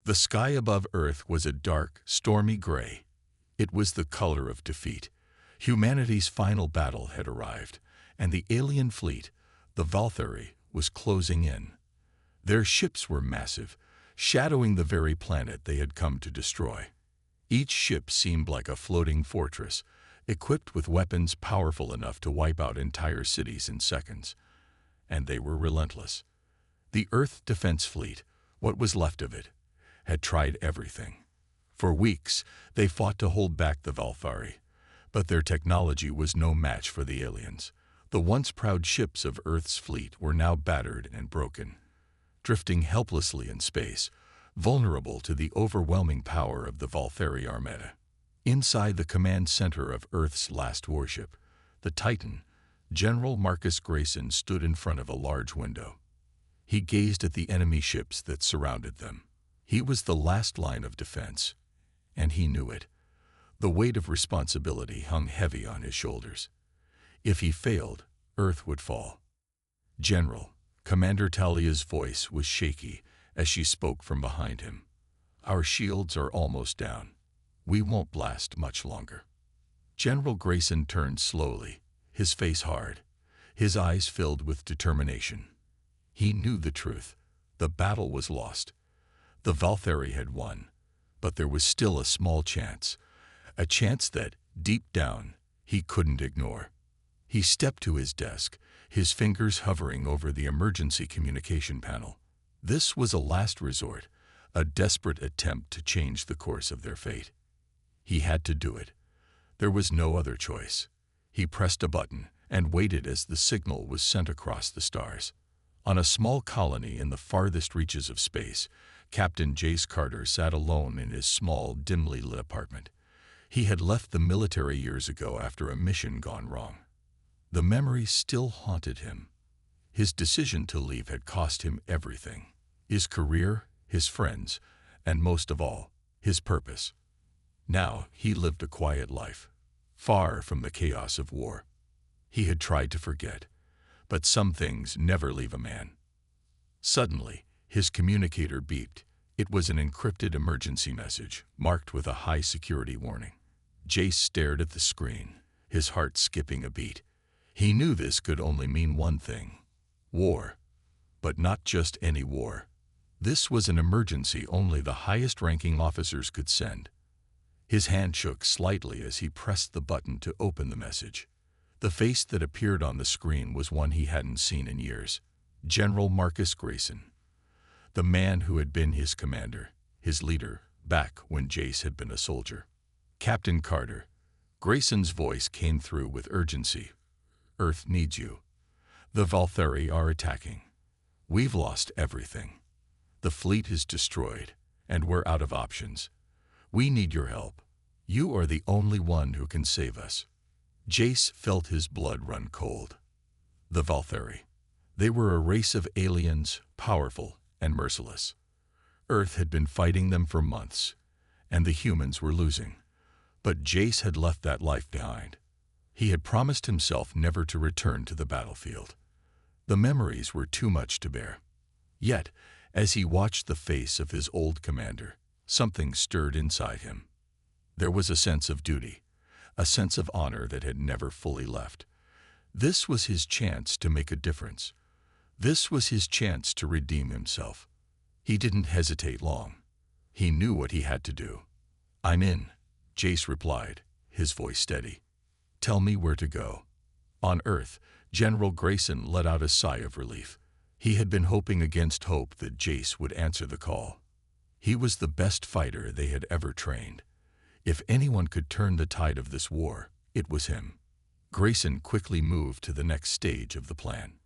The sky above Earth was a dark, stormy gray. It was the color of defeat. Humanity's final battle had arrived, and the alien fleet, the Valkyrie, was closing in. Their ships were massive, shadowing the very planet they had come to destroy. Each ship seemed like a floating fortress, equipped with weapons powerful enough to wipe out entire cities in seconds. And they were relentless. The Earth Defense Fleet, what was left of it, had tried everything. For weeks, they fought to hold back the Valkyrie, but their technology was no match for the aliens. The once proud ships of Earth's fleet were now battered and broken, drifting helplessly in space, vulnerable to the overwhelming power of the Valkyrie Armada. Inside the command center of Earth's last warship, the Titan, General Marcus Grayson stood in front of a large window. He gazed at the enemy ships that surrounded them. He was the last line of defense, and he knew it. The weight of responsibility hung heavy on his shoulders. If he failed, Earth would fall. "General," Commander Talia's voice was shaky as she spoke from behind him. "Our shields are almost down. We won't last much longer." General Grayson turned slowly, his face hard, his eyes filled with determination. He knew the truth. The battle was lost. The Valkyrie had won, but there was still a small chance, a chance that, deep down, he couldn't ignore. He stepped to his desk, his fingers hovering over the emergency communication panel. This was a last resort, a desperate attempt to change the course of their fate. He had to do it. There was no other choice. He pressed a button and waited as the signal was sent across the stars. On a small colony in the farthest reaches of space, Captain Jace Carter sat alone in his small, dimly lit apartment. He had left the military years ago after a mission gone wrong. The memories still haunted him. His decision to leave had cost him everything: his career, his friends, and most of all, his purpose. Now he lived a quiet life, far from the chaos of war. He had tried to forget, but some things never leave a man. Suddenly, his communicator beeped. It was an encrypted emergency message, marked with a high-security warning. Jace stared at the screen, his heart skipping a beat. He knew this could only mean one thing: war. But not just any war. This was an emergency only the highest-ranking officers could send. His hand shook slightly as he pressed the button to open the message. The face that appeared on the screen was one he hadn't seen in years: General Marcus Grayson, the man who had been his commander, his leader, back when Jace had been a soldier. "Captain Carter," Grayson's voice came through with urgency. "Earth needs you. The Valkyrie are attacking. We've lost everything. The fleet is destroyed, and we're out of options. We need your help. You are the only one who can save us." Jace felt his blood run cold. The Valkyrie. They were a race of aliens, powerful and merciless. Earth had been fighting them for months, and the humans were losing. But Jace had left that life behind. He had promised himself never to return to the battlefield. The memories were too much to bear. Yet, as he watched the face of his old commander, something stirred inside him. There was a sense of duty, a sense of honor that had never fully left. This was his chance to make a difference. This was his chance to redeem himself. He didn't hesitate long. He knew what he had to do. "I'm in," Jace replied, his voice steady. "Tell me where to go." On Earth, General Grayson let out a sigh of relief. He had been hoping against hope that Jace would answer the call. He was the best fighter they had ever trained. If anyone could turn the tide of this war, it was him. Grayson quickly moved to the next stage of the plan.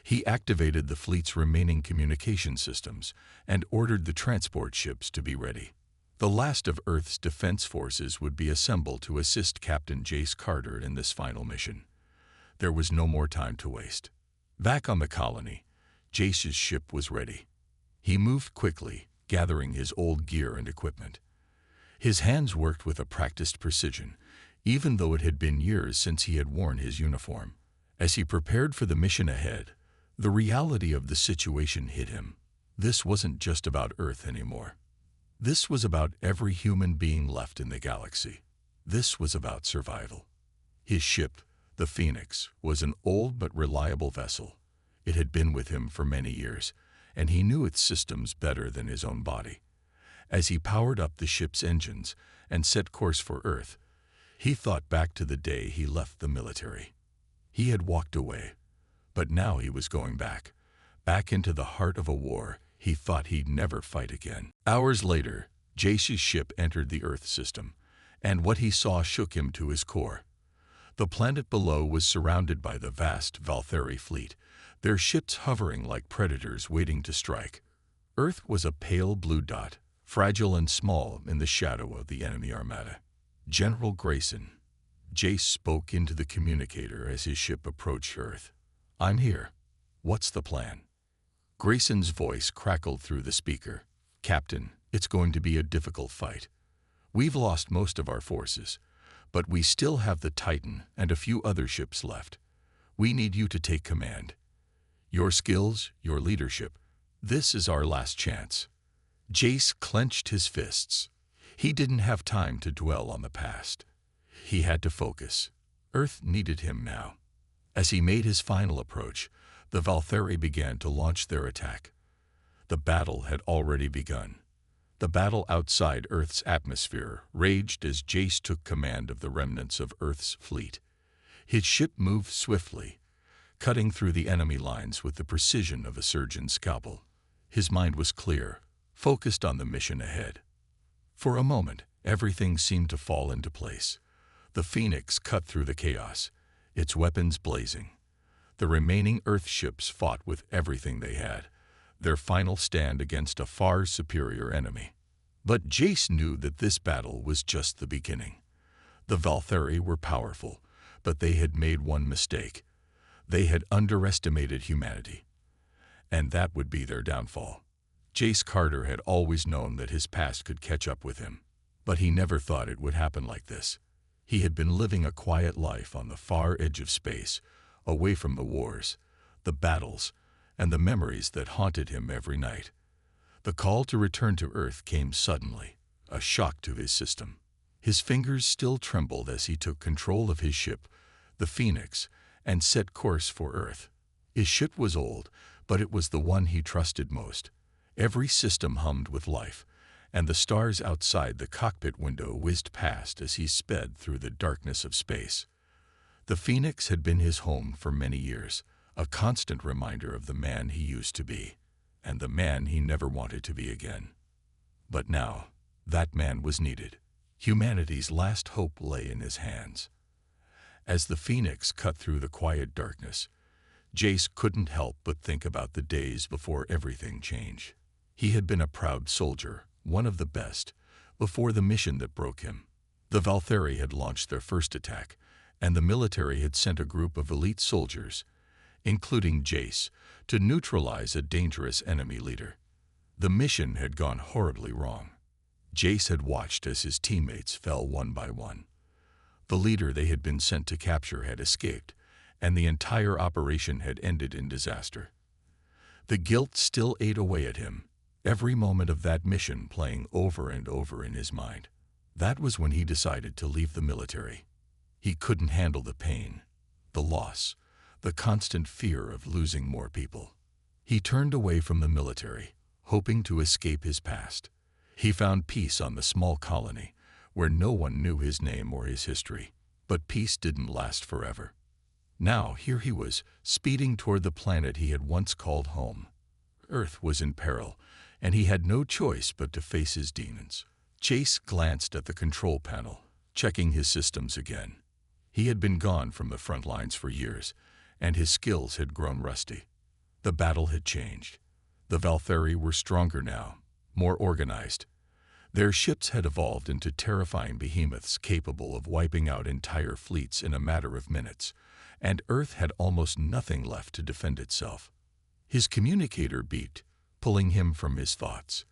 He activated the fleet's remaining communication systems and ordered the transport ships to be ready. The last of Earth's defense forces would be assembled to assist Captain Jace Carter in this final mission. There was no more time to waste. Back on the colony, Jace's ship was ready. He moved quickly, gathering his old gear and equipment. His hands worked with a practiced precision, even though it had been years since he had worn his uniform. As he prepared for the mission ahead, the reality of the situation hit him. This wasn't just about Earth anymore. This was about every human being left in the galaxy. This was about survival. His ship, the Phoenix, was an old but reliable vessel. It had been with him for many years, and he knew its systems better than his own body. As he powered up the ship's engines and set course for Earth, he thought back to the day he left the military. He had walked away, but now he was going back into the heart of a war he thought he'd never fight again. Hours later, Jace's ship entered the Earth system, and what he saw shook him to his core. The planet below was surrounded by the vast Valtheri fleet, their ships hovering like predators waiting to strike. Earth was a pale blue dot, fragile and small in the shadow of the enemy armada. "General Grayson," Jace spoke into the communicator as his ship approached Earth. "I'm here. What's the plan?" Grayson's voice crackled through the speaker. "Captain, it's going to be a difficult fight. We've lost most of our forces, but we still have the Titan and a few other ships left. We need you to take command. Your skills, your leadership, this is our last chance." Jace clenched his fists. He didn't have time to dwell on the past. He had to focus. Earth needed him now. As he made his final approach, the Valtheri began to launch their attack. The battle had already begun. The battle outside Earth's atmosphere raged as Jace took command of the remnants of Earth's fleet. His ship moved swiftly, cutting through the enemy lines with the precision of a surgeon's scalpel. His mind was clear, focused on the mission ahead. For a moment, everything seemed to fall into place. The Phoenix cut through the chaos, its weapons blazing. The remaining Earth ships fought with everything they had, their final stand against a far superior enemy. But Jace knew that this battle was just the beginning. The Valtheri were powerful, but they had made one mistake. They had underestimated humanity, and that would be their downfall. Jace Carter had always known that his past could catch up with him, but he never thought it would happen like this. He had been living a quiet life on the far edge of space, away from the wars, the battles, and the memories that haunted him every night. The call to return to Earth came suddenly, a shock to his system. His fingers still trembled as he took control of his ship, the Phoenix, and set course for Earth. His ship was old, but it was the one he trusted most. Every system hummed with life, and the stars outside the cockpit window whizzed past as he sped through the darkness of space. The Phoenix had been his home for many years, a constant reminder of the man he used to be, and the man he never wanted to be again. But now, that man was needed. Humanity's last hope lay in his hands. As the Phoenix cut through the quiet darkness, Jace couldn't help but think about the days before everything changed. He had been a proud soldier, one of the best, before the mission that broke him. The Valtheri had launched their first attack, and the military had sent a group of elite soldiers, including Jace, to neutralize a dangerous enemy leader. The mission had gone horribly wrong. Jace had watched as his teammates fell one by one. The leader they had been sent to capture had escaped, and the entire operation had ended in disaster. The guilt still ate away at him, every moment of that mission playing over and over in his mind. That was when he decided to leave the military. He couldn't handle the pain, the loss, the constant fear of losing more people. He turned away from the military, hoping to escape his past. He found peace on the small colony, where no one knew his name or his history. But peace didn't last forever. Now here he was, speeding toward the planet he had once called home. Earth was in peril, and he had no choice but to face his demons. Jace glanced at the control panel, checking his systems again. He had been gone from the front lines for years, and his skills had grown rusty. The battle had changed. The Valtheri were stronger now, more organized. Their ships had evolved into terrifying behemoths capable of wiping out entire fleets in a matter of minutes, and Earth had almost nothing left to defend itself. His communicator beeped, pulling him from his thoughts.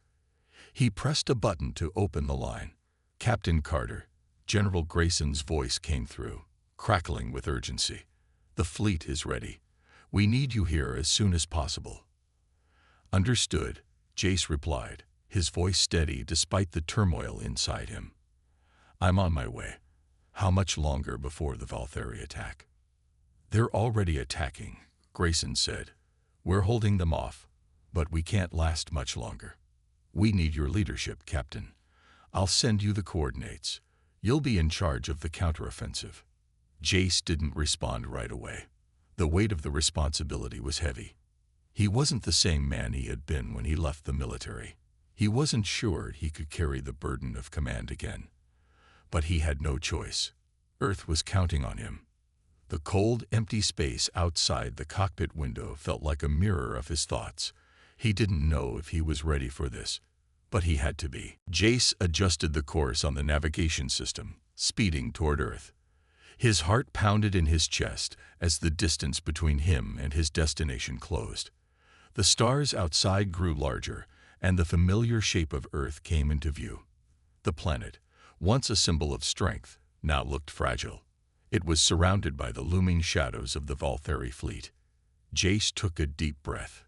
He pressed a button to open the line. "Captain Carter," General Grayson's voice came through, crackling with urgency. "The fleet is ready. We need you here as soon as possible." "Understood," Jace replied, his voice steady despite the turmoil inside him. "I'm on my way. How much longer before the Valtheri attack?" "They're already attacking," Grayson said. "We're holding them off, but we can't last much longer. We need your leadership, Captain. I'll send you the coordinates. You'll be in charge of the counteroffensive." Jace didn't respond right away. The weight of the responsibility was heavy. He wasn't the same man he had been when he left the military. He wasn't sure he could carry the burden of command again. But he had no choice. Earth was counting on him. The cold, empty space outside the cockpit window felt like a mirror of his thoughts. He didn't know if he was ready for this, but he had to be. Jace adjusted the course on the navigation system, speeding toward Earth. His heart pounded in his chest as the distance between him and his destination closed. The stars outside grew larger, and the familiar shape of Earth came into view. The planet, once a symbol of strength, now looked fragile. It was surrounded by the looming shadows of the Valtheri fleet. Jace took a deep breath.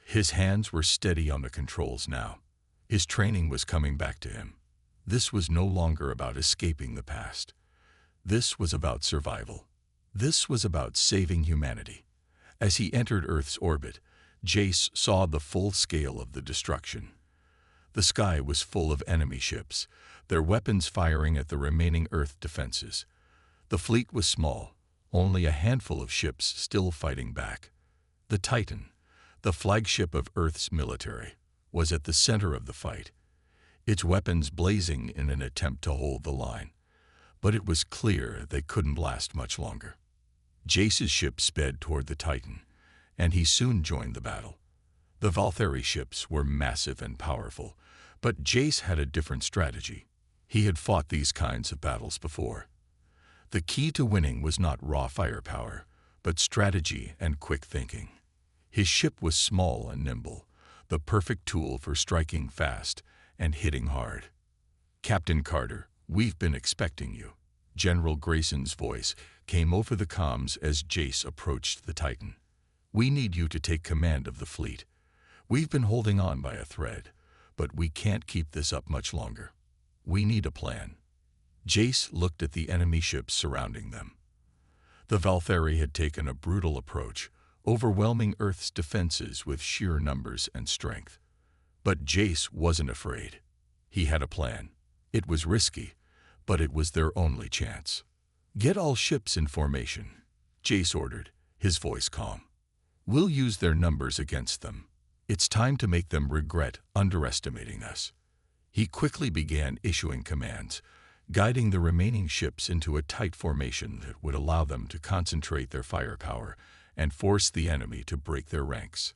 His hands were steady on the controls now. His training was coming back to him. This was no longer about escaping the past. This was about survival. This was about saving humanity. As he entered Earth's orbit, Jace saw the full scale of the destruction. The sky was full of enemy ships, their weapons firing at the remaining Earth defenses. The fleet was small, only a handful of ships still fighting back. The Titan, the flagship of Earth's military, was at the center of the fight, its weapons blazing in an attempt to hold the line. But it was clear they couldn't last much longer. Jace's ship sped toward the Titan, and he soon joined the battle. The Valtheri ships were massive and powerful, but Jace had a different strategy. He had fought these kinds of battles before. The key to winning was not raw firepower, but strategy and quick thinking. His ship was small and nimble, the perfect tool for striking fast and hitting hard. "Captain Carter, we've been expecting you." General Grayson's voice came over the comms as Jace approached the Titan. "We need you to take command of the fleet. We've been holding on by a thread, but we can't keep this up much longer. We need a plan." Jace looked at the enemy ships surrounding them. The Valtheri had taken a brutal approach, overwhelming Earth's defenses with sheer numbers and strength. But Jace wasn't afraid. He had a plan. It was risky, but it was their only chance. "Get all ships in formation," Jace ordered, his voice calm. "We'll use their numbers against them. It's time to make them regret underestimating us." He quickly began issuing commands, guiding the remaining ships into a tight formation that would allow them to concentrate their firepower and force the enemy to break their ranks.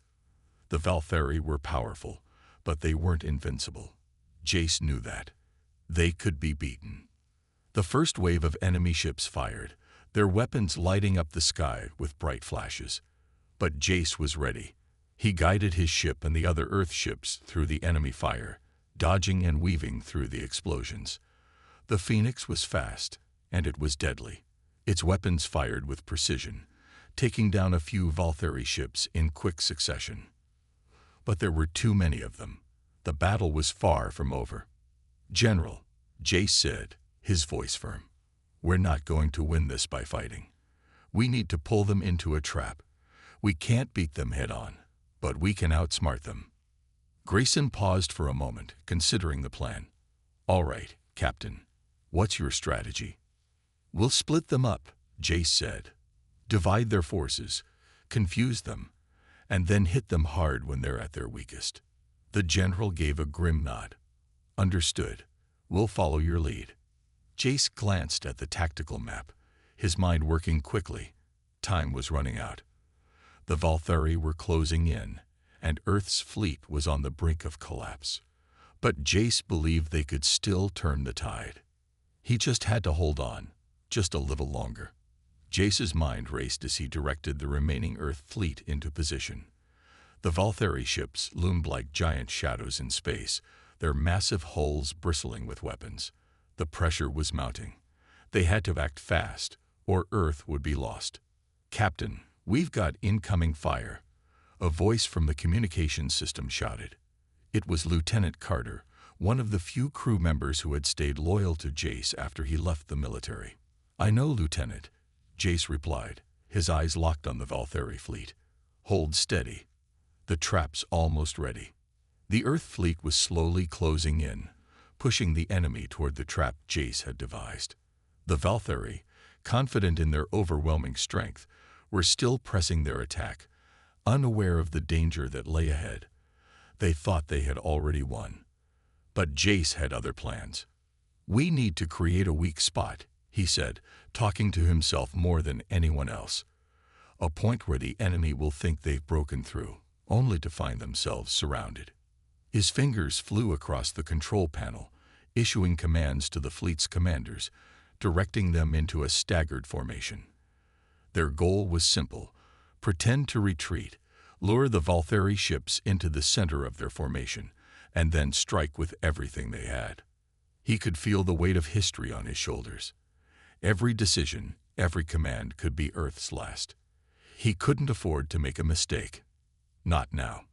The Valtheri were powerful, but they weren't invincible. Jace knew that. They could be beaten. The first wave of enemy ships fired, their weapons lighting up the sky with bright flashes. But Jace was ready. He guided his ship and the other Earth ships through the enemy fire, dodging and weaving through the explosions. The Phoenix was fast, and it was deadly. Its weapons fired with precision, taking down a few Valtheri ships in quick succession. But there were too many of them. The battle was far from over. "General," Jace said, his voice firm, "we're not going to win this by fighting. We need to pull them into a trap. We can't beat them head-on, but we can outsmart them." Grayson paused for a moment, considering the plan. "All right, Captain. What's your strategy?" "We'll split them up," Jace said. "Divide their forces, confuse them, and then hit them hard when they're at their weakest." The general gave a grim nod. "Understood. We'll follow your lead." Jace glanced at the tactical map, his mind working quickly. Time was running out. The Valtheri were closing in, and Earth's fleet was on the brink of collapse. But Jace believed they could still turn the tide. He just had to hold on, just a little longer. Jace's mind raced as he directed the remaining Earth fleet into position. The Valtheri ships loomed like giant shadows in space, their massive hulls bristling with weapons. The pressure was mounting. They had to act fast, or Earth would be lost. "Captain, we've got incoming fire," a voice from the communications system shouted. It was Lieutenant Carter, one of the few crew members who had stayed loyal to Jace after he left the military. "I know, Lieutenant," Jace replied, his eyes locked on the Valtheri fleet. "Hold steady. The trap's almost ready." The Earth fleet was slowly closing in, pushing the enemy toward the trap Jace had devised. The Valtheri, confident in their overwhelming strength, were still pressing their attack, unaware of the danger that lay ahead. They thought they had already won. But Jace had other plans. "We need to create a weak spot," he said, talking to himself more than anyone else. "A point where the enemy will think they've broken through, only to find themselves surrounded." His fingers flew across the control panel, issuing commands to the fleet's commanders, directing them into a staggered formation. Their goal was simple: pretend to retreat, lure the Valtheri ships into the center of their formation, and then strike with everything they had. He could feel the weight of history on his shoulders. Every decision, every command could be Earth's last. He couldn't afford to make a mistake. Not now.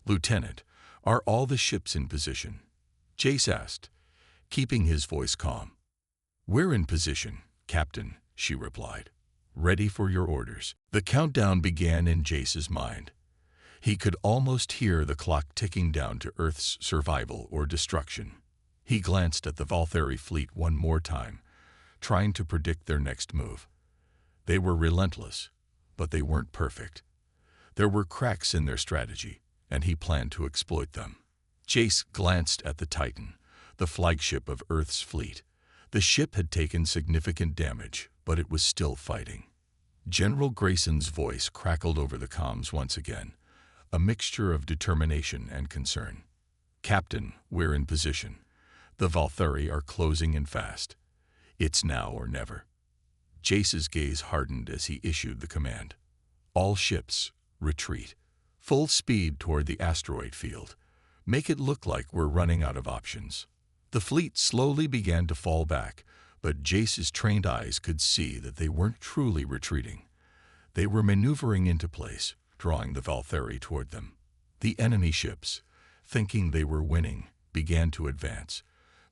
"Lieutenant, are all the ships in position?" Jace asked, keeping his voice calm. "We're in position, Captain," she replied. "Ready for your orders." The countdown began in Jace's mind. He could almost hear the clock ticking down to Earth's survival or destruction. He glanced at the Valtheri fleet one more time, trying to predict their next move. They were relentless, but they weren't perfect. There were cracks in their strategy, and he planned to exploit them. Jace glanced at the Titan, the flagship of Earth's fleet. The ship had taken significant damage, but it was still fighting. General Grayson's voice crackled over the comms once again, a mixture of determination and concern. "Captain, we're in position. The Valtheri are closing in fast. It's now or never." Jace's gaze hardened as he issued the command. "All ships, retreat. Full speed toward the asteroid field. Make it look like we're running out of options." The fleet slowly began to fall back, but Jace's trained eyes could see that they weren't truly retreating. They were maneuvering into place, drawing the Valtheri toward them. The enemy ships, thinking they were winning, began to advance,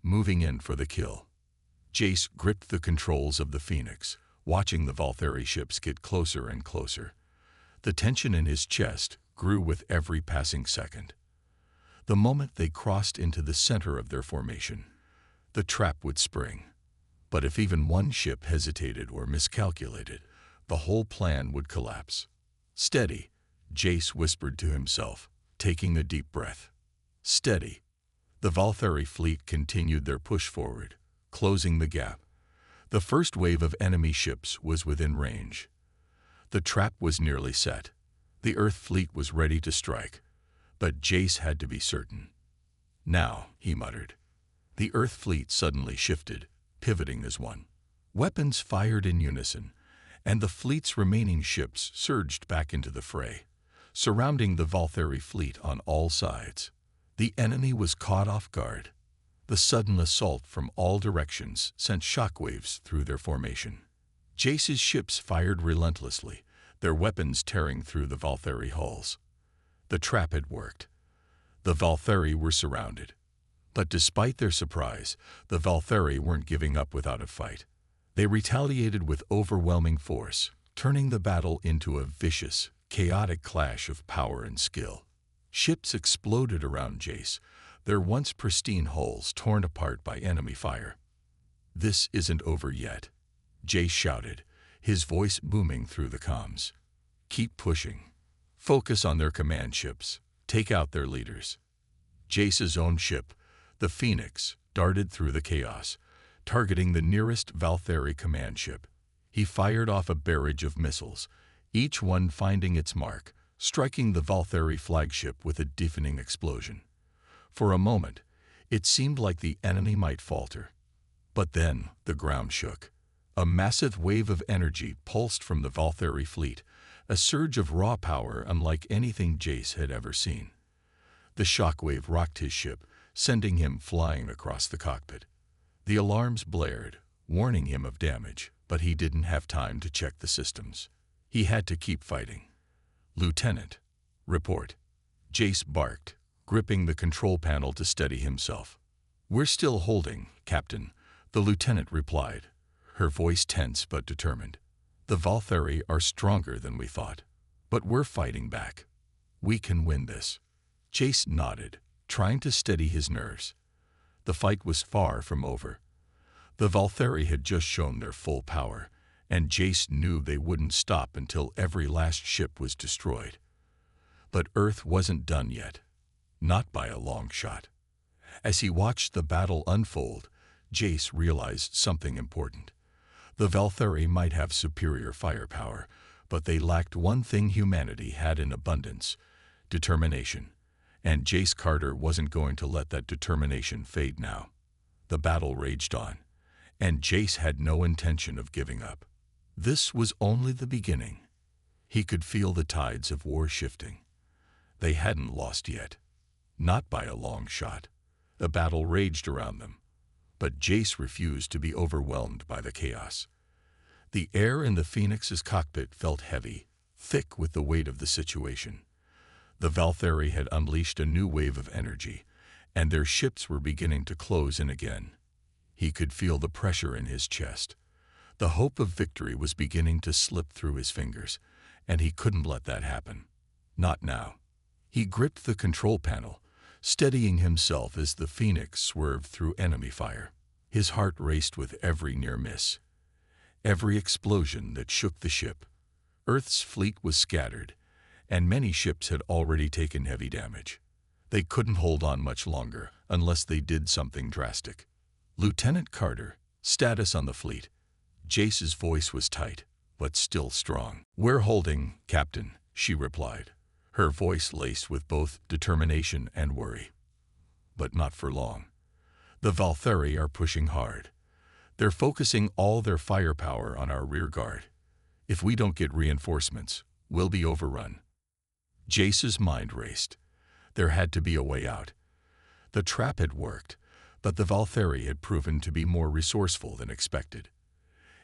moving in for the kill. Jace gripped the controls of the Phoenix, watching the Valtheri ships get closer and closer. The tension in his chest grew with every passing second. The moment they crossed into the center of their formation, the trap would spring. But if even one ship hesitated or miscalculated, the whole plan would collapse. "Steady," Jace whispered to himself, taking a deep breath. "Steady." The Valtheri fleet continued their push forward, closing the gap. The first wave of enemy ships was within range. The trap was nearly set. The Earth fleet was ready to strike, but Jace had to be certain. "Now," he muttered. The Earth fleet suddenly shifted, pivoting as one. Weapons fired in unison, and the fleet's remaining ships surged back into the fray, surrounding the Valtheri fleet on all sides. The enemy was caught off guard. The sudden assault from all directions sent shockwaves through their formation. Jace's ships fired relentlessly, their weapons tearing through the Valtheri hulls. The trap had worked. The Valtheri were surrounded. But despite their surprise, the Valtheri weren't giving up without a fight. They retaliated with overwhelming force, turning the battle into a vicious, chaotic clash of power and skill. Ships exploded around Jace, their once pristine hulls torn apart by enemy fire. "This isn't over yet," Jace shouted, his voice booming through the comms. "Keep pushing. Focus on their command ships. Take out their leaders." Jace's own ship, the Phoenix, darted through the chaos, targeting the nearest Valtheri command ship. He fired off a barrage of missiles, each one finding its mark, striking the Valtheri flagship with a deafening explosion. For a moment, it seemed like the enemy might falter. But then the ground shook. A massive wave of energy pulsed from the Valtheri fleet, a surge of raw power unlike anything Jace had ever seen. The shockwave rocked his ship, sending him flying across the cockpit. The alarms blared, warning him of damage, but he didn't have time to check the systems. He had to keep fighting. "Lieutenant, report," Jace barked, gripping the control panel to steady himself. "We're still holding, Captain," the lieutenant replied, her voice tense but determined. "The Valtheri are stronger than we thought, but we're fighting back. We can win this." Jace nodded, trying to steady his nerves. The fight was far from over. The Valtheri had just shown their full power, and Jace knew they wouldn't stop until every last ship was destroyed. But Earth wasn't done yet, not by a long shot. As he watched the battle unfold, Jace realized something important. The Valtheri might have superior firepower, but they lacked one thing humanity had in abundance: determination. And Jace Carter wasn't going to let that determination fade now. The battle raged on, and Jace had no intention of giving up. This was only the beginning. He could feel the tides of war shifting. They hadn't lost yet, not by a long shot. The battle raged around them, but Jace refused to be overwhelmed by the chaos. The air in the Phoenix's cockpit felt heavy, thick with the weight of the situation. The Valtheri had unleashed a new wave of energy, and their ships were beginning to close in again. He could feel the pressure in his chest. The hope of victory was beginning to slip through his fingers, and he couldn't let that happen. Not now. He gripped the control panel, steadying himself as the Phoenix swerved through enemy fire. His heart raced with every near miss, every explosion that shook the ship. Earth's fleet was scattered, and many ships had already taken heavy damage. They couldn't hold on much longer unless they did something drastic. "Lieutenant Carter, status on the fleet." Jace's voice was tight, but still strong. "We're holding, Captain," she replied, her voice laced with both determination and worry. "But not for long. The Valtheri are pushing hard. They're focusing all their firepower on our rear guard. If we don't get reinforcements, we'll be overrun." Jace's mind raced. There had to be a way out. The trap had worked, but the Valtheri had proven to be more resourceful than expected.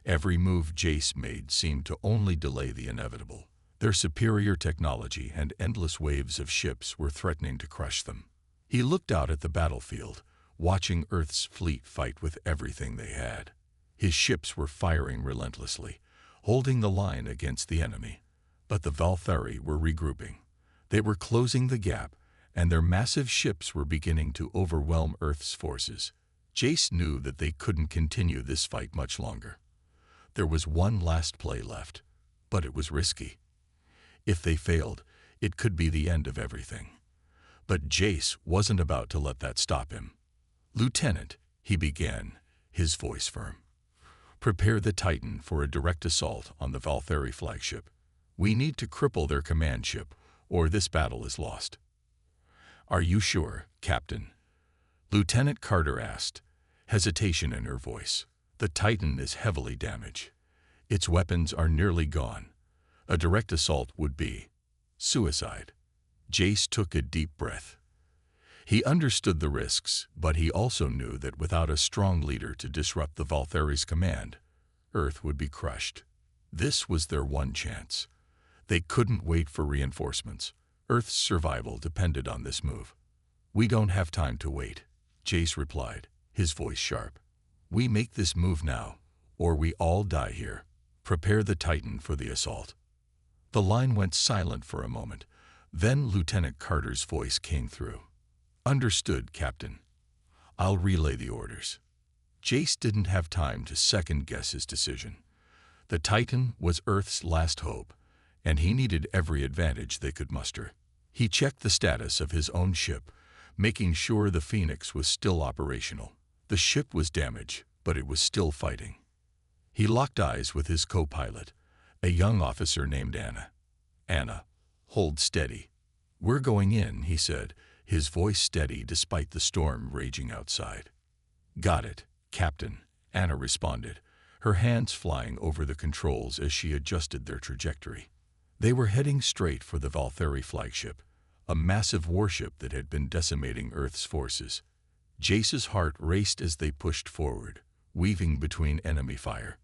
Every move Jace made seemed to only delay the inevitable. Their superior technology and endless waves of ships were threatening to crush them. He looked out at the battlefield, watching Earth's fleet fight with everything they had. His ships were firing relentlessly, holding the line against the enemy. But the Valtheri were regrouping. They were closing the gap, and their massive ships were beginning to overwhelm Earth's forces. Jace knew that they couldn't continue this fight much longer. There was one last play left, but it was risky. If they failed, it could be the end of everything. But Jace wasn't about to let that stop him. "Lieutenant," he began, his voice firm, "prepare the Titan for a direct assault on the Valtheri flagship. We need to cripple their command ship, or this battle is lost." "Are you sure, Captain?" Lieutenant Carter asked, hesitation in her voice. "The Titan is heavily damaged. Its weapons are nearly gone. A direct assault would be suicide." Jace took a deep breath. He understood the risks, but he also knew that without a strong leader to disrupt the Valtheri's command, Earth would be crushed. This was their one chance. They couldn't wait for reinforcements. Earth's survival depended on this move. "We don't have time to wait," Jace replied, his voice sharp. "We make this move now, or we all die here. Prepare the Titan for the assault." The line went silent for a moment. Then Lieutenant Carter's voice came through. "Understood, Captain. I'll relay the orders." Jace didn't have time to second-guess his decision. The Titan was Earth's last hope, and he needed every advantage they could muster. He checked the status of his own ship, making sure the Phoenix was still operational. The ship was damaged, but it was still fighting. He locked eyes with his co-pilot, a young officer named Anna. "Anna, hold steady." "We're going in," he said, his voice steady despite the storm raging outside. "Got it, Captain," Anna responded, her hands flying over the controls as she adjusted their trajectory. They were heading straight for the Valtheri flagship, a massive warship that had been decimating Earth's forces. Jace's heart raced as they pushed forward, weaving between enemy fire.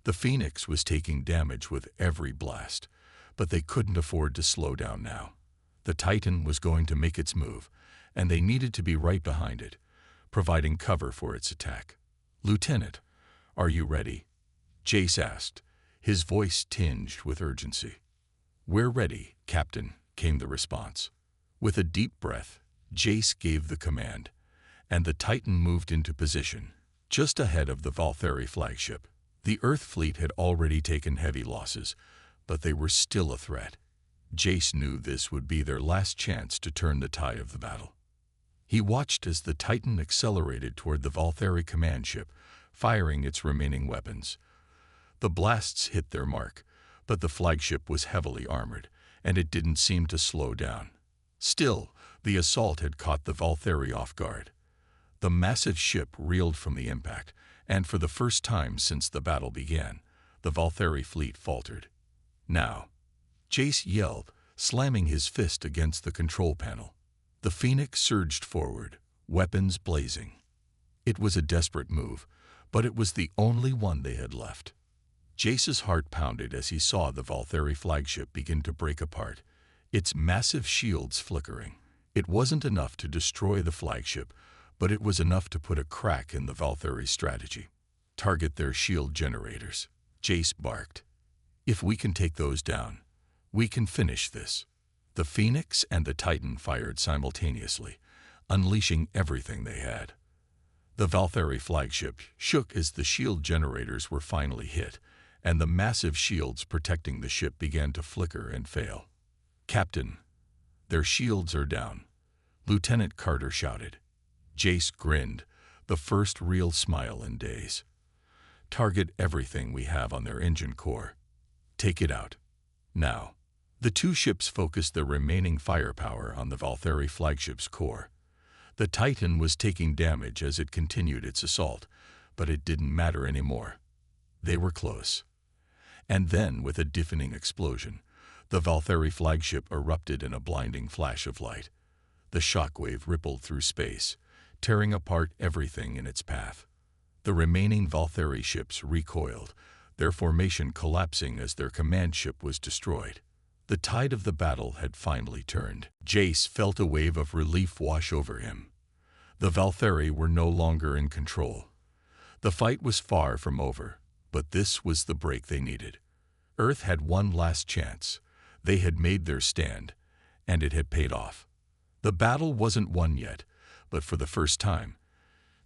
The Phoenix was taking damage with every blast, but they couldn't afford to slow down now. The Titan was going to make its move, and they needed to be right behind it, providing cover for its attack. "Lieutenant, are you ready?" Jace asked, his voice tinged with urgency. "We're ready, Captain," came the response. With a deep breath, Jace gave the command, and the Titan moved into position, just ahead of the Valtheri flagship. The Earth fleet had already taken heavy losses, but they were still a threat. Jace knew this would be their last chance to turn the tide of the battle. He watched as the Titan accelerated toward the Valtheri command ship, firing its remaining weapons. The blasts hit their mark, but the flagship was heavily armored, and it didn't seem to slow down. Still, the assault had caught the Valtheri off guard. The massive ship reeled from the impact, and for the first time since the battle began, the Valtheri fleet faltered. "Now!" Jace yelled, slamming his fist against the control panel. The Phoenix surged forward, weapons blazing. It was a desperate move, but it was the only one they had left. Jace's heart pounded as he saw the Valtheri flagship begin to break apart, its massive shields flickering. It wasn't enough to destroy the flagship, but it was enough to put a crack in the Valtheri strategy. "Target their shield generators," Jace barked. "If we can take those down, we can finish this." The Phoenix and the Titan fired simultaneously, unleashing everything they had. The Valtheri flagship shook as the shield generators were finally hit, and the massive shields protecting the ship began to flicker and fail. "Captain, their shields are down," Lieutenant Carter shouted. Jace grinned, the first real smile in days. "Target everything we have on their engine core. Take it out. Now." The two ships focused their remaining firepower on the Valtheri flagship's core. The Titan was taking damage as it continued its assault, but it didn't matter anymore. They were close. And then, with a deafening explosion, the Valtheri flagship erupted in a blinding flash of light. The shockwave rippled through space, tearing apart everything in its path. The remaining Valtheri ships recoiled, their formation collapsing as their command ship was destroyed. The tide of the battle had finally turned. Jace felt a wave of relief wash over him. The Valtheri were no longer in control. The fight was far from over, but this was the break they needed. Earth had one last chance. They had made their stand, and it had paid off. The battle wasn't won yet, but for the first time,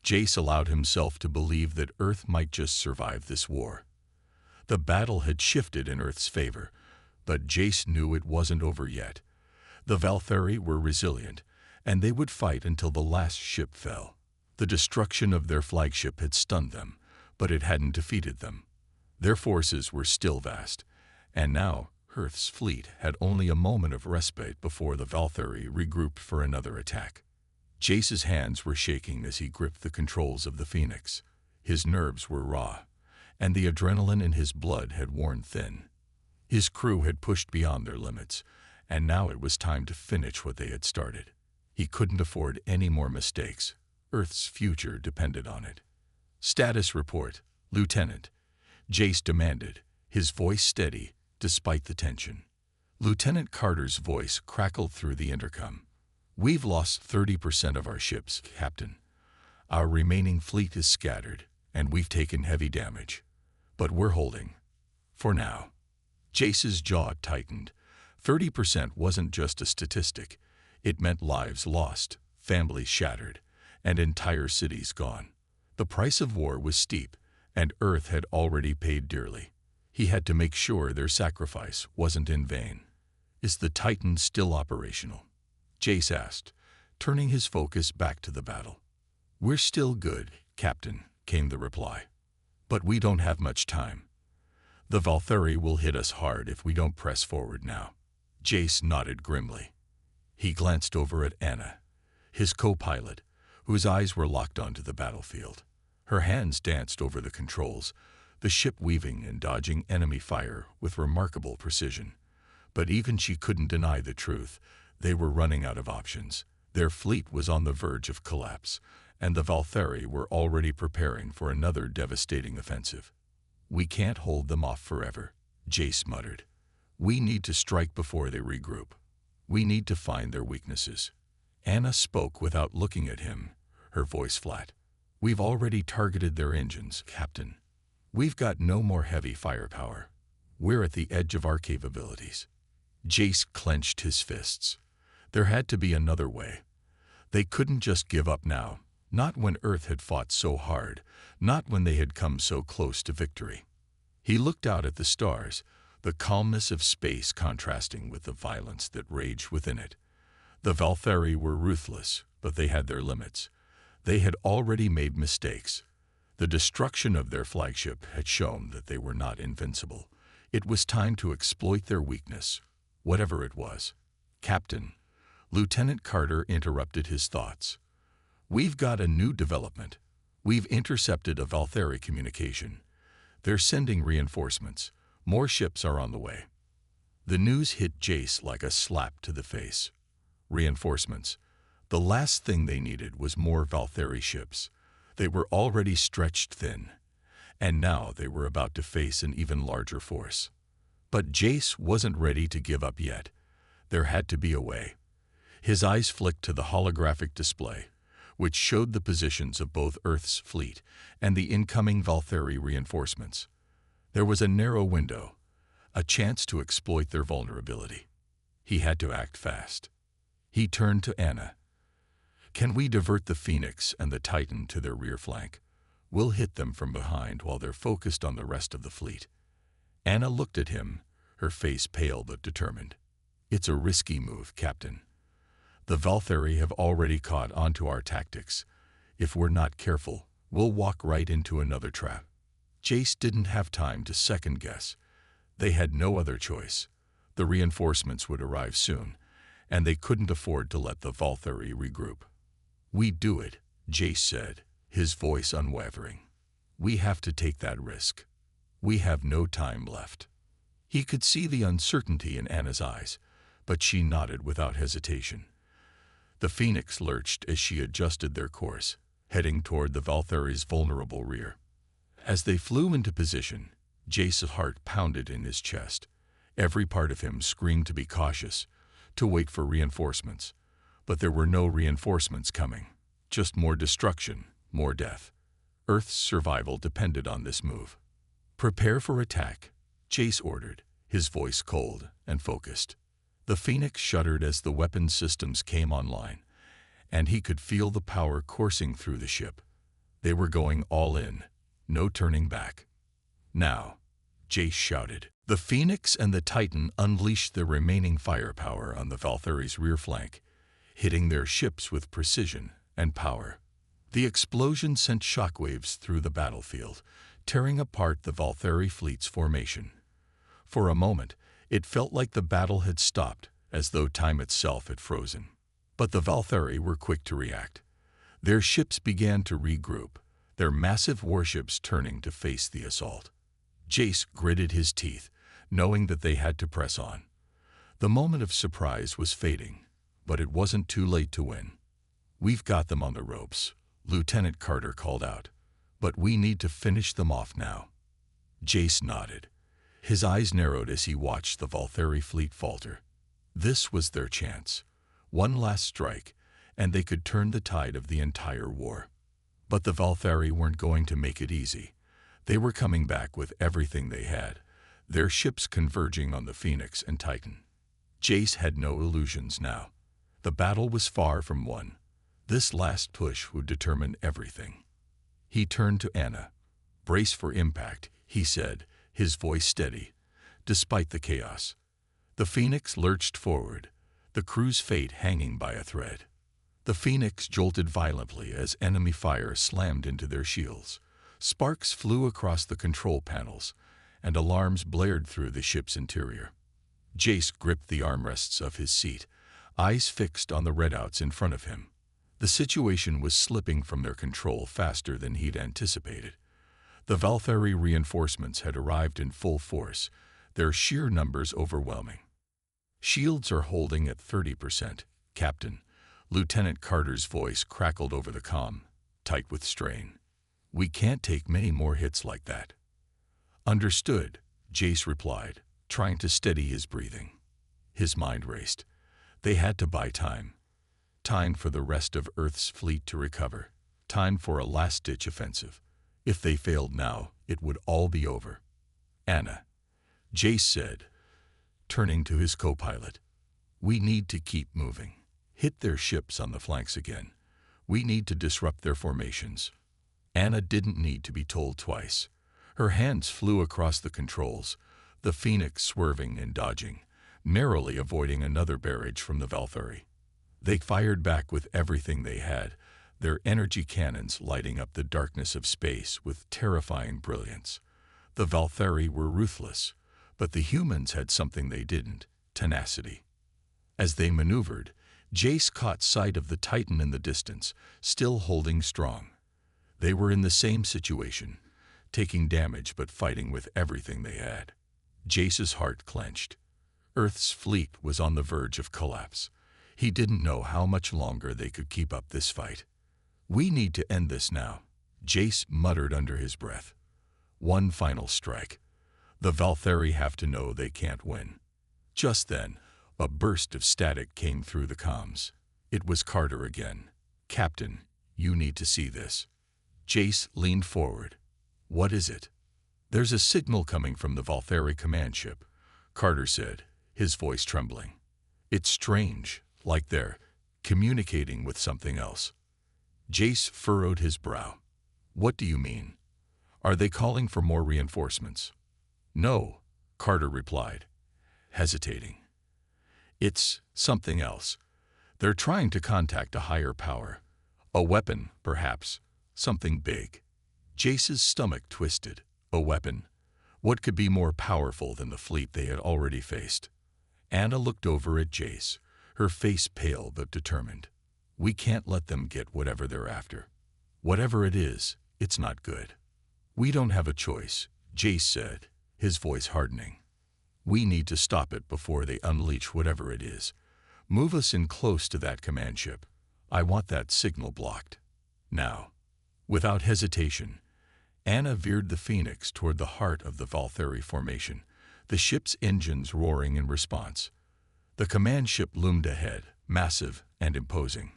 Jace allowed himself to believe that Earth might just survive this war. The battle had shifted in Earth's favor, but Jace knew it wasn't over yet. The Valtheri were resilient, and they would fight until the last ship fell. The destruction of their flagship had stunned them, but it hadn't defeated them. Their forces were still vast, and now Earth's fleet had only a moment of respite before the Valtheri regrouped for another attack. Jace's hands were shaking as he gripped the controls of the Phoenix. His nerves were raw, and the adrenaline in his blood had worn thin. His crew had pushed beyond their limits, and now it was time to finish what they had started. He couldn't afford any more mistakes. Earth's future depended on it. "Status report, Lieutenant," Jace demanded, his voice steady despite the tension. Lieutenant Carter's voice crackled through the intercom. "We've lost 30% of our ships, Captain. Our remaining fleet is scattered, and we've taken heavy damage. But we're holding. For now." Jace's jaw tightened. 30% wasn't just a statistic. It meant lives lost, families shattered, and entire cities gone. The price of war was steep, and Earth had already paid dearly. He had to make sure their sacrifice wasn't in vain. "Is the Titan still operational?" Jace asked, turning his focus back to the battle. "We're still good, Captain," came the reply. "But we don't have much time. The Valtheri will hit us hard if we don't press forward now." Jace nodded grimly. He glanced over at Anna, his co-pilot, whose eyes were locked onto the battlefield. Her hands danced over the controls, the ship weaving and dodging enemy fire with remarkable precision. But even she couldn't deny the truth. They were running out of options. Their fleet was on the verge of collapse, and the Valtheri were already preparing for another devastating offensive. "We can't hold them off forever," Jace muttered. "We need to strike before they regroup. We need to find their weaknesses." Anna spoke without looking at him, her voice flat. "We've already targeted their engines, Captain. We've got no more heavy firepower. We're at the edge of our capabilities." Jace clenched his fists. There had to be another way. They couldn't just give up now, not when Earth had fought so hard, not when they had come so close to victory. He looked out at the stars, the calmness of space contrasting with the violence that raged within it. The Valtheri were ruthless, but they had their limits. They had already made mistakes. The destruction of their flagship had shown that they were not invincible. It was time to exploit their weakness, whatever it was. "Captain," Lieutenant Carter interrupted his thoughts. "We've got a new development. We've intercepted a Valtheri communication. They're sending reinforcements. More ships are on the way." The news hit Jace like a slap to the face. Reinforcements. The last thing they needed was more Valtheri ships. They were already stretched thin, and now they were about to face an even larger force. But Jace wasn't ready to give up yet. There had to be a way. His eyes flicked to the holographic display, which showed the positions of both Earth's fleet and the incoming Valtheri reinforcements. There was a narrow window, a chance to exploit their vulnerability. He had to act fast. He turned to Anna. "Can we divert the Phoenix and the Titan to their rear flank? We'll hit them from behind while they're focused on the rest of the fleet." Anna looked at him, her face pale but determined. "It's a risky move, Captain. The Valtheri have already caught onto our tactics. If we're not careful, we'll walk right into another trap." Jace didn't have time to second-guess. They had no other choice. The reinforcements would arrive soon, and they couldn't afford to let the Valtheri regroup. "We do it," Jace said, his voice unwavering. "We have to take that risk. We have no time left." He could see the uncertainty in Anna's eyes, but she nodded without hesitation. The Phoenix lurched as she adjusted their course, heading toward the Valtheri's vulnerable rear. As they flew into position, Jace's heart pounded in his chest. Every part of him screamed to be cautious, to wait for reinforcements. But there were no reinforcements coming, just more destruction, more death. Earth's survival depended on this move. "Prepare for attack," Jace ordered, his voice cold and focused. The Phoenix shuddered as the weapon systems came online, and he could feel the power coursing through the ship. They were going all in, no turning back. "Now," Jace shouted. The Phoenix and the Titan unleashed their remaining firepower on the Valtheri's rear flank, hitting their ships with precision and power. The explosion sent shockwaves through the battlefield, tearing apart the Valtheri fleet's formation. For a moment, it felt like the battle had stopped, as though time itself had frozen. But the Valtheri were quick to react. Their ships began to regroup, their massive warships turning to face the assault. Jace gritted his teeth, knowing that they had to press on. The moment of surprise was fading, but it wasn't too late to win. "We've got them on the ropes," Lieutenant Carter called out, "but we need to finish them off now." Jace nodded. His eyes narrowed as he watched the Valtheri fleet falter. This was their chance. One last strike, and they could turn the tide of the entire war. But the Valtheri weren't going to make it easy. They were coming back with everything they had, their ships converging on the Phoenix and Titan. Jace had no illusions now. The battle was far from won. This last push would determine everything. He turned to Anna. "Brace for impact," he said, his voice steady, despite the chaos. The Phoenix lurched forward, the crew's fate hanging by a thread. The Phoenix jolted violently as enemy fire slammed into their shields. Sparks flew across the control panels, and alarms blared through the ship's interior. Jace gripped the armrests of his seat, eyes fixed on the redouts in front of him. The situation was slipping from their control faster than he'd anticipated. The Valtheri reinforcements had arrived in full force, their sheer numbers overwhelming. "Shields are holding at 30%, Captain." Lieutenant Carter's voice crackled over the comm, tight with strain. "We can't take many more hits like that." "Understood," Jace replied, trying to steady his breathing. His mind raced. They had to buy time. time for the rest of Earth's fleet to recover. Time for a last-ditch offensive. If they failed now, it would all be over. Anna, Jace said, turning to his co-pilot. We need to keep moving. Hit their ships on the flanks again. We need to disrupt their formations. Anna didn't need to be told twice. Her hands flew across the controls, the Phoenix swerving and dodging, narrowly avoiding another barrage from the Valkyrie. They fired back with everything they had, their energy cannons lighting up the darkness of space with terrifying brilliance. The Valkyrie were ruthless, but the humans had something they didn't: tenacity. As they maneuvered, Jace caught sight of the Titan in the distance, still holding strong. They were in the same situation, taking damage but fighting with everything they had. Jace's heart clenched. Earth's fleet was on the verge of collapse. He didn't know how much longer they could keep up this fight. We need to end this now, Jace muttered under his breath. One final strike. The Valkyrie have to know they can't win. Just then, a burst of static came through the comms. It was Carter again. Captain, you need to see this. Jace leaned forward. What is it? There's a signal coming from the Valkyrie command ship, Carter said, his voice trembling. It's strange, like they're communicating with something else. Jace furrowed his brow. What do you mean? Are they calling for more reinforcements? No, Carter replied, hesitating. It's something else. They're trying to contact a higher power. A weapon, perhaps. Something big. Jace's stomach twisted. A weapon. What could be more powerful than the fleet they had already faced? Anna looked over at Jace, her face pale but determined. We can't let them get whatever they're after. Whatever it is, it's not good. We don't have a choice, Jace said, his voice hardening. We need to stop it before they unleash whatever it is. Move us in close to that command ship. I want that signal blocked. Now. Without hesitation, Anna veered the Phoenix toward the heart of the Valkyrie formation, the ship's engines roaring in response. The command ship loomed ahead, massive and imposing.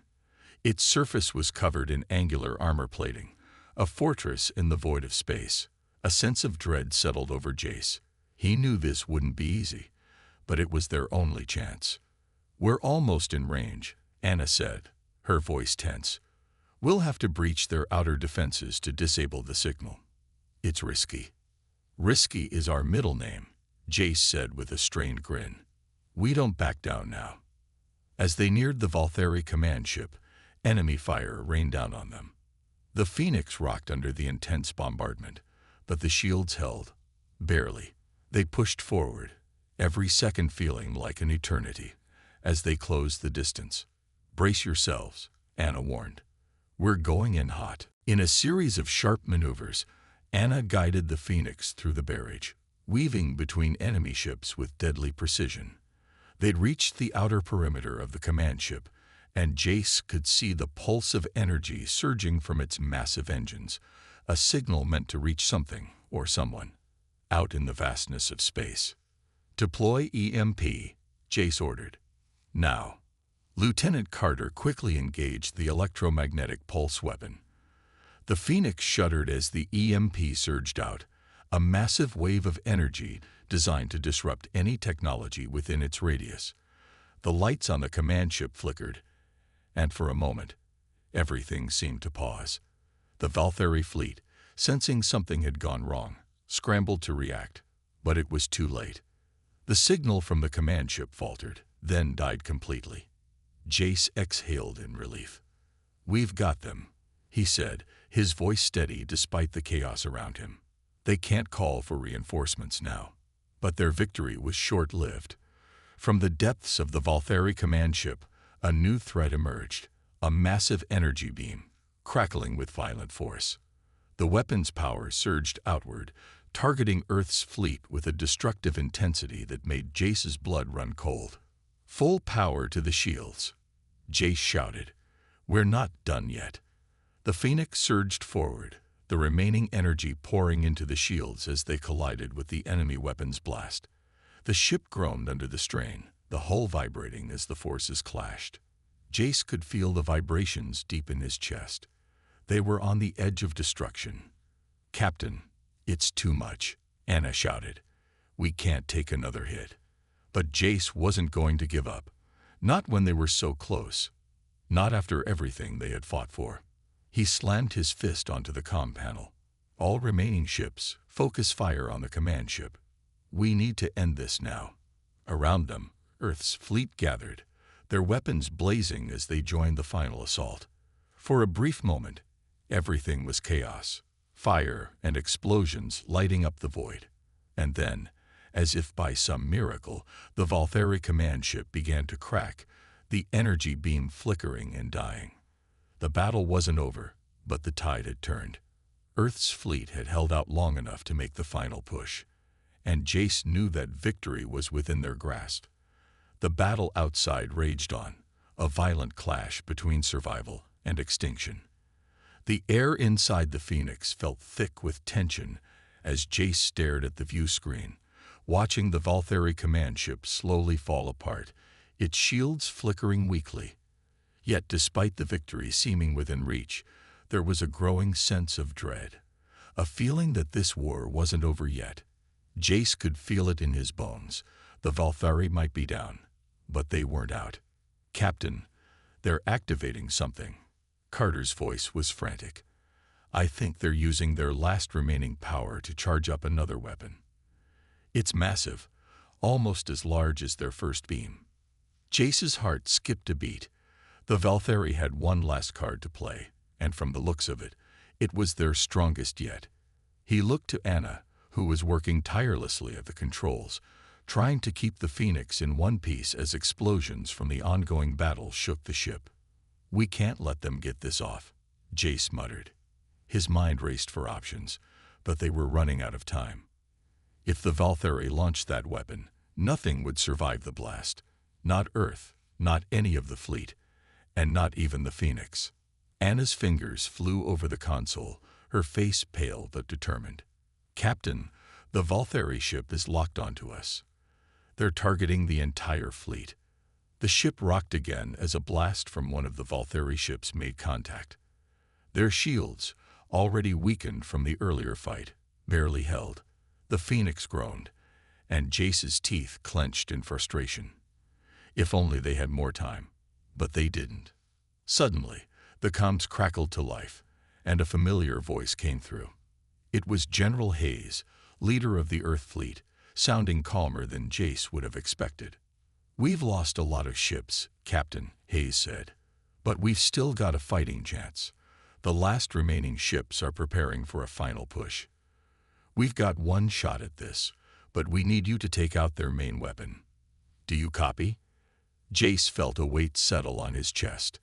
Its surface was covered in angular armor plating, a fortress in the void of space. A sense of dread settled over Jace. He knew this wouldn't be easy, but it was their only chance. We're almost in range, Anna said, her voice tense. We'll have to breach their outer defenses to disable the signal. It's risky. Risky is our middle name, Jace said with a strained grin. We don't back down now. As they neared the Valkyrie command ship, enemy fire rained down on them. The Phoenix rocked under the intense bombardment, but the shields held. Barely. They pushed forward, every second feeling like an eternity, as they closed the distance. Brace yourselves, Anna warned. We're going in hot. In a series of sharp maneuvers, Anna guided the Phoenix through the barrage, weaving between enemy ships with deadly precision. They'd reached the outer perimeter of the command ship, and Jace could see the pulse of energy surging from its massive engines, a signal meant to reach something or someone out in the vastness of space. Deploy EMP, Jace ordered. Now. Lieutenant Carter quickly engaged the electromagnetic pulse weapon. The Phoenix shuddered as the EMP surged out, a massive wave of energy designed to disrupt any technology within its radius. The lights on the command ship flickered, and for a moment, everything seemed to pause. The Valkyrie fleet, sensing something had gone wrong, scrambled to react, but it was too late. The signal from the command ship faltered, then died completely. Jace exhaled in relief. We've got them, he said, his voice steady despite the chaos around him. They can't call for reinforcements now. But their victory was short-lived. From the depths of the Valkyrie command ship, a new threat emerged, a massive energy beam, crackling with violent force. The weapon's power surged outward, targeting Earth's fleet with a destructive intensity that made Jace's blood run cold. Full power to the shields, Jace shouted. We're not done yet. The Phoenix surged forward, the remaining energy pouring into the shields as they collided with the enemy weapon's blast. The ship groaned under the strain, the hull vibrating as the forces clashed. Jace could feel the vibrations deep in his chest. They were on the edge of destruction. "Captain, it's too much," Anna shouted. "We can't take another hit." But Jace wasn't going to give up. Not when they were so close. Not after everything they had fought for. He slammed his fist onto the comm panel. "All remaining ships, focus fire on the command ship. We need to end this now." Around them, Earth's fleet gathered, their weapons blazing as they joined the final assault. For a brief moment, everything was chaos, fire and explosions lighting up the void. And then, as if by some miracle, the Valtheri command ship began to crack, the energy beam flickering and dying. The battle wasn't over, but the tide had turned. Earth's fleet had held out long enough to make the final push, and Jace knew that victory was within their grasp. The battle outside raged on, a violent clash between survival and extinction. The air inside the Phoenix felt thick with tension as Jace stared at the view screen, watching the Valtheri command ship slowly fall apart, its shields flickering weakly. Yet despite the victory seeming within reach, there was a growing sense of dread, a feeling that this war wasn't over yet. Jace could feel it in his bones. The Valtheri might be down, but they weren't out. "Captain, they're activating something." Carter's voice was frantic. "I think they're using their last remaining power to charge up another weapon. It's massive, almost as large as their first beam." Jace's heart skipped a beat. The Valtheri had one last card to play, and from the looks of it, it was their strongest yet. He looked to Anna, who was working tirelessly at the controls, trying to keep the Phoenix in one piece as explosions from the ongoing battle shook the ship. "We can't let them get this off," Jace muttered. His mind raced for options, but they were running out of time. If the Valtheri launched that weapon, nothing would survive the blast. Not Earth, not any of the fleet, and not even the Phoenix. Anna's fingers flew over the console, her face pale but determined. "Captain, the Valtheri ship is locked onto us. They're targeting the entire fleet." The ship rocked again as a blast from one of the Valtheri ships made contact. Their shields, already weakened from the earlier fight, barely held. The Phoenix groaned, and Jace's teeth clenched in frustration. If only they had more time, but they didn't. Suddenly, the comms crackled to life, and a familiar voice came through. It was General Hayes, leader of the Earth fleet, sounding calmer than Jace would have expected. "We've lost a lot of ships, Captain," Hayes said, "but we've still got a fighting chance. The last remaining ships are preparing for a final push. We've got one shot at this, but we need you to take out their main weapon. Do you copy?" Jace felt a weight settle on his chest.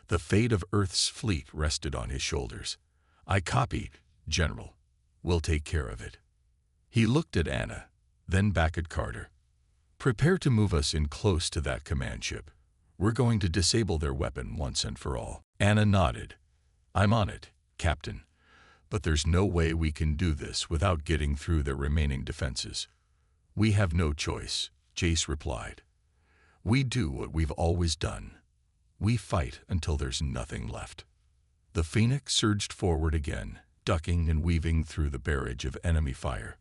The fate of Earth's fleet rested on his shoulders. "I copy, General. We'll take care of it." He looked at Anna, then back at Carter. "Prepare to move us in close to that command ship. We're going to disable their weapon once and for all." Anna nodded. "I'm on it, Captain. But there's no way we can do this without getting through their remaining defenses." "We have no choice," Jace replied. "We do what we've always done. We fight until there's nothing left." The Phoenix surged forward again, ducking and weaving through the barrage of enemy fire.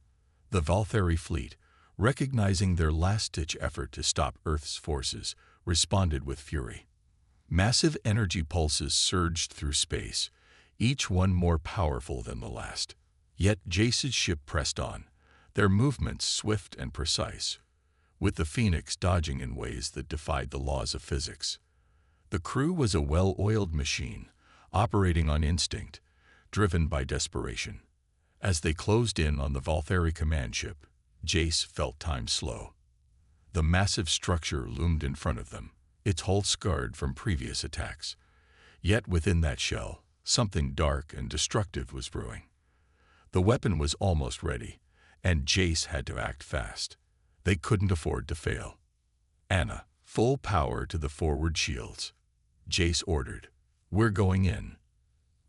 The Valtheri fleet, recognizing their last-ditch effort to stop Earth's forces, responded with fury. Massive energy pulses surged through space, each one more powerful than the last. Yet Jace's ship pressed on, their movements swift and precise, with the Phoenix dodging in ways that defied the laws of physics. The crew was a well-oiled machine, operating on instinct, driven by desperation. As they closed in on the Valtheri command ship, Jace felt time slow. The massive structure loomed in front of them, its hull scarred from previous attacks. Yet within that shell, something dark and destructive was brewing. The weapon was almost ready, and Jace had to act fast. They couldn't afford to fail. "Anna, full power to the forward shields," Jace ordered. "We're going in."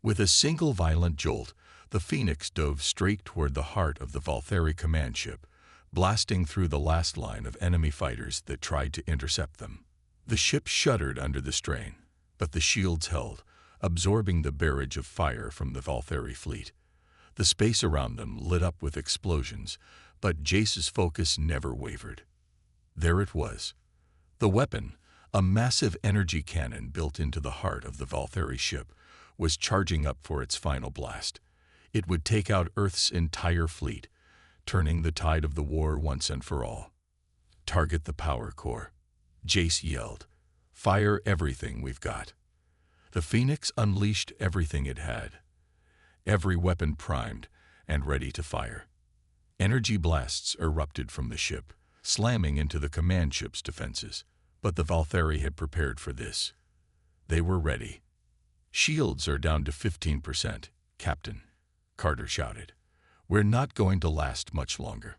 With a single violent jolt, the Phoenix dove straight toward the heart of the Valtheri command ship, blasting through the last line of enemy fighters that tried to intercept them. The ship shuddered under the strain, But the shields held, absorbing the barrage of fire from the Valtheri fleet. The space around them lit up with explosions, but Jace's focus never wavered. There it was. The weapon, a massive energy cannon built into the heart of the Valtheri ship, was charging up for its final blast. It would take out Earth's entire fleet, turning the tide of the war once and for all. "Target the power core," Jace yelled. "Fire everything we've got." The Phoenix unleashed everything it had, every weapon primed and ready to fire. Energy blasts erupted from the ship, slamming into the command ship's defenses. But the Valtheri had prepared for this. They were ready. "Shields are down to 15%, Captain," Carter shouted. "We're not going to last much longer."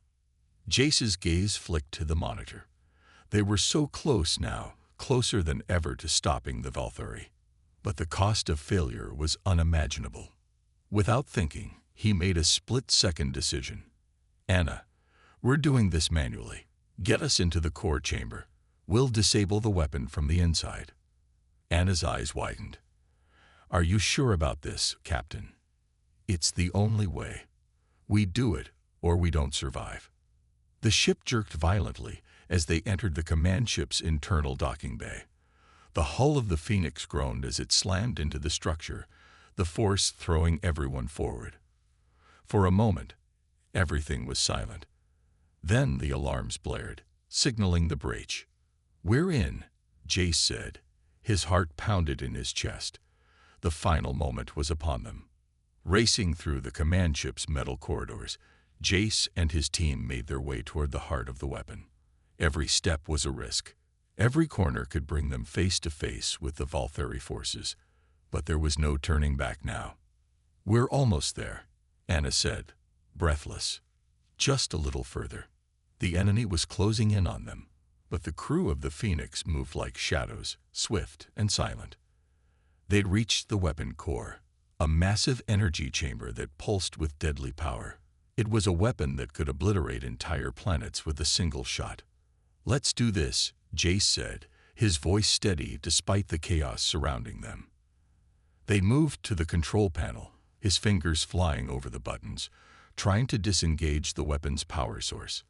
Jace's gaze flicked to the monitor. They were so close now, closer than ever to stopping the Valtheri. But the cost of failure was unimaginable. Without thinking, he made a split-second decision. "Anna, we're doing this manually. Get us into the core chamber. We'll disable the weapon from the inside." Anna's eyes widened. "Are you sure about this, Captain?" "It's the only way. We do it, or we don't survive." The ship jerked violently as they entered the command ship's internal docking bay. The hull of the Phoenix groaned as it slammed into the structure, the force throwing everyone forward. For a moment, everything was silent. Then the alarms blared, signaling the breach. "We're in," Jace said. His heart pounded in his chest. The final moment was upon them. Racing through the command ship's metal corridors, Jace and his team made their way toward the heart of the weapon. Every step was a risk. Every corner could bring them face to face with the Valtheri forces. But there was no turning back now. "We're almost there," Anna said, breathless. "Just a little further." The enemy was closing in on them. But the crew of the Phoenix moved like shadows, swift and silent. They'd reached the weapon core, a massive energy chamber that pulsed with deadly power. It was a weapon that could obliterate entire planets with a single shot. "Let's do this," Jace said, his voice steady despite the chaos surrounding them. They moved to the control panel, his fingers flying over the buttons, trying to disengage the weapon's power source.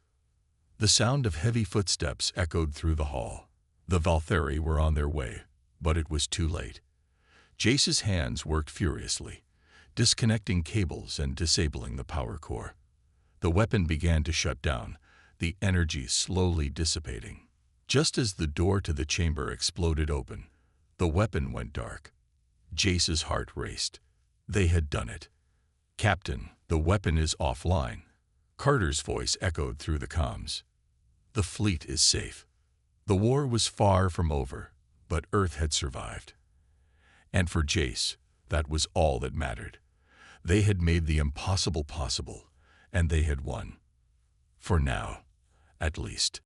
The sound of heavy footsteps echoed through the hall. The Valtheri were on their way, but it was too late. Jace's hands worked furiously, disconnecting cables and disabling the power core. The weapon began to shut down, the energy slowly dissipating. Just as the door to the chamber exploded open, the weapon went dark. Jace's heart raced. They had done it. "Captain, the weapon is offline." Carter's voice echoed through the comms. "The fleet is safe." The war was far from over, but Earth had survived. And for Jace, that was all that mattered. They had made the impossible possible, and they had won. For now, at least.